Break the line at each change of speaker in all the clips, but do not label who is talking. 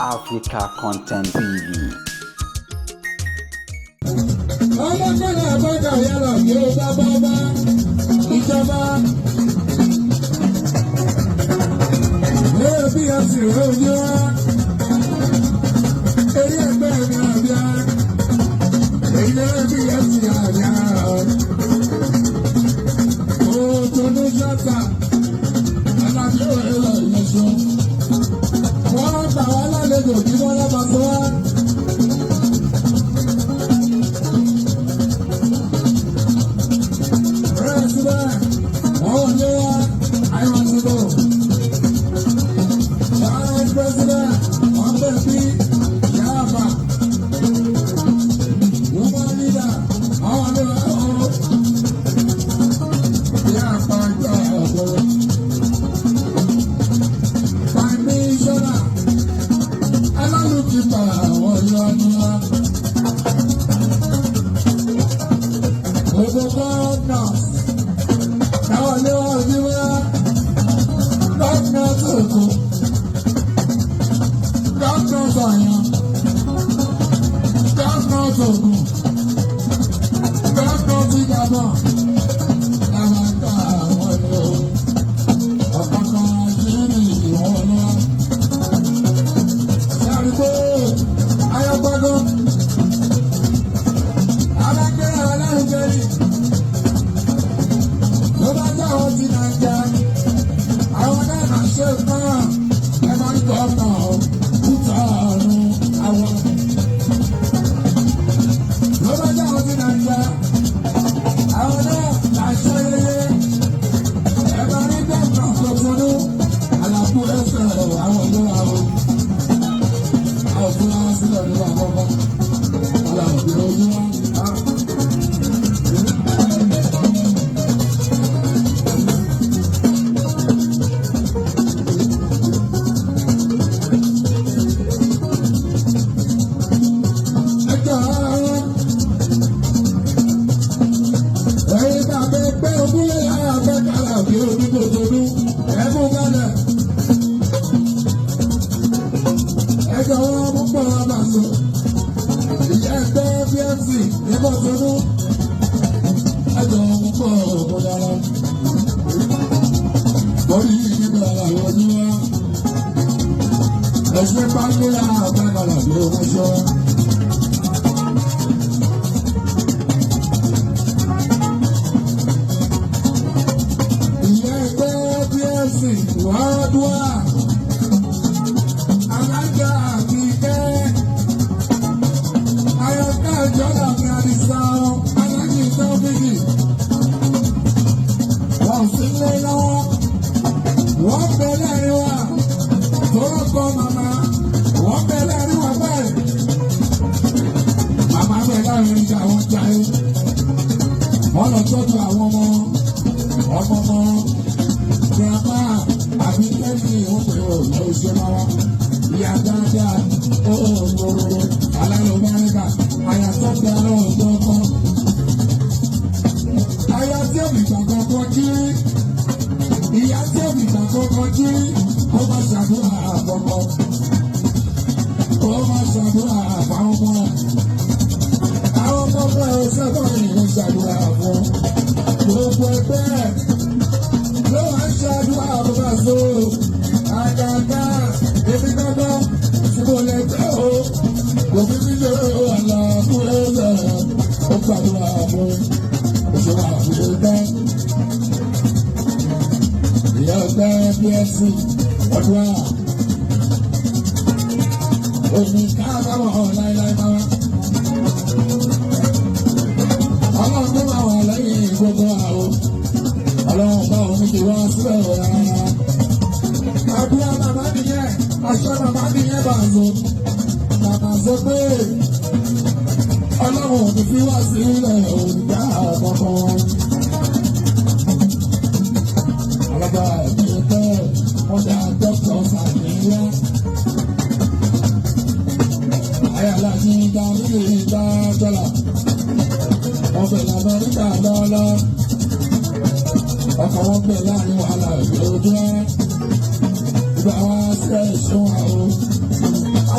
Africa Content TV.
Ọlọ́gbọ́nà àbọ̀dà yàrá bí ó bá bá bá ìjọba. Lórí bí a sì rò ní wá. Eré ẹgbẹ́ mi àbíá. Èyí lórí bí a sì àbíá. Oògùn ní ṣọ́ta. Alájọ́ ẹ̀rọ ìlẹ̀ṣọ́. Wọ́n gbà wá lálejò kí wọ́n lábàá tó wá.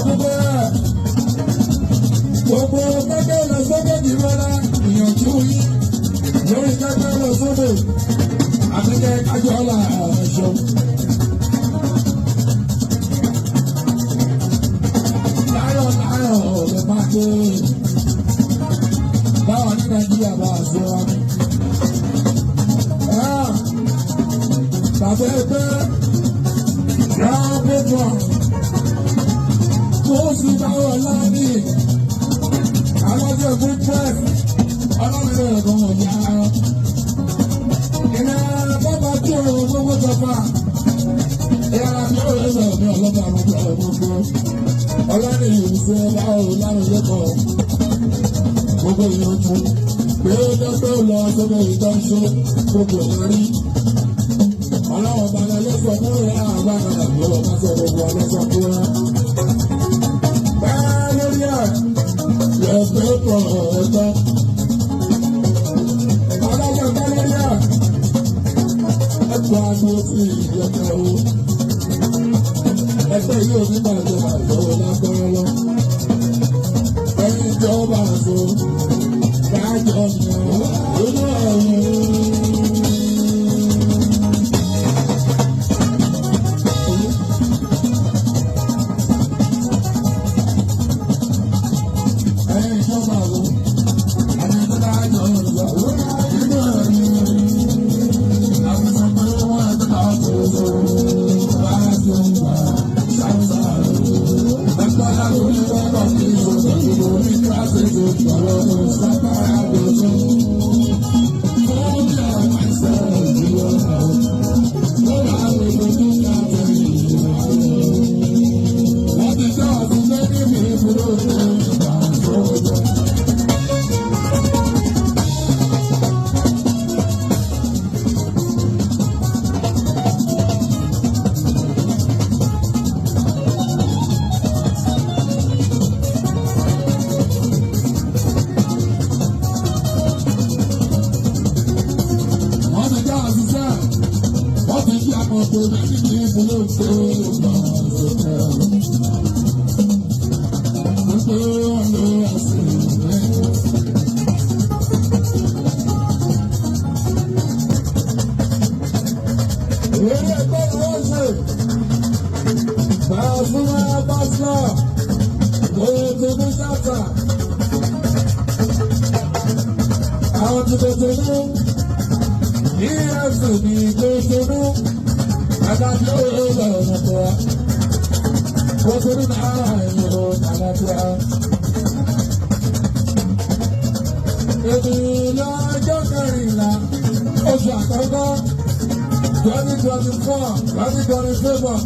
àkókò rẹ̀. Gbogbo kẹ́kẹ́ lọ sókè jìbọ́lá ìyànjú yín lórí kẹ́kẹ́ lọ sókè àtẹ̀kẹ́ kájọ́lá ẹ̀ṣọ́. Láyọ̀ lè máa dé báwa ní Nàìjíríà bá a ṣe wá ní. Tàbí ẹgbẹ́ round patron tó sì báwọ̀ láàbì alájọ good press ọlọ́mọdé ẹ̀gbọ́n ọ̀dí ara. Ìrìn bàbá tí o gbogbo jọba ìyára tí ó lè ní ọlọ́pàá àmọ́tò ẹ̀gbọ́gbọ́. Ọlọ́ni yìí ṣe báwo láàrin lẹ́kọ̀ọ́ gbogbo ìyànjú pé ó jẹ́ pé ó lọ sókè ìtọ́jú gbogbo ìrí. Ọlọ́wọ́ balẹ̀ lọ́sọ̀ fún ìyá àgbà náà lọ́wọ́ bá sọ gbogbo ọlọ́sọ̀ fún wa. Bẹ́ẹ̀ lórí ẹ̀ lẹ́gbẹ́ pọ̀ ẹ̀tọ́. Ọlọ́wọ́ bá lórí ẹ̀ ẹ̀kọ́ àgbo sí ìyẹ̀kẹ́ o. Ẹgbẹ́ yìí ò ní bàjẹ́ bàjẹ́ o lágbára lọ. Ẹni tí ó bá so dájọ́ ni inú ẹ̀yìn. Àwọn ti tètè mú ní ẹ̀sùn ní tètè mú adájọ́ ìlú ọ̀nàtọ́ gbogbo ní ìlú àlàáfíà. Èdè lọ́jọ́ kẹrìnlá oṣù àkọ́kọ́ 2024, 2024,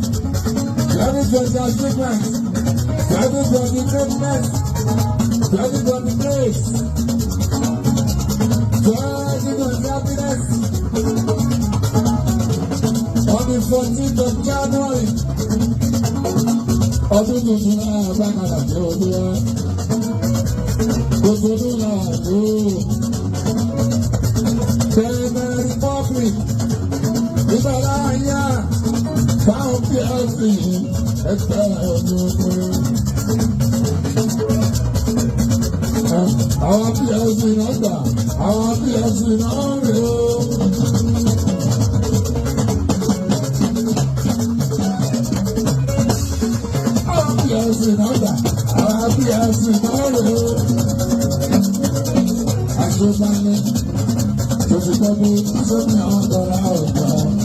2020 achievement, 2020 greatness, 2020 grace. 2020 happiness on the 14th of January. Ọdún tuntun náà bá padà jẹ́ ọdún wa. Gbogbo ọdún náà ló. Benin Republic ìbára yá fáwọn PLC ẹgbẹ́ ọdún ọdún. Àwọn PLC náà gbà, àwọn PLC náà rè ó. Àwọn PLC náà gbà, àwọn PLC náà rè ó. Àṣebáyé, tòṣìṣẹ́ bí sọ́mi àwọn ọ̀dọ́ra ọ̀dọ́.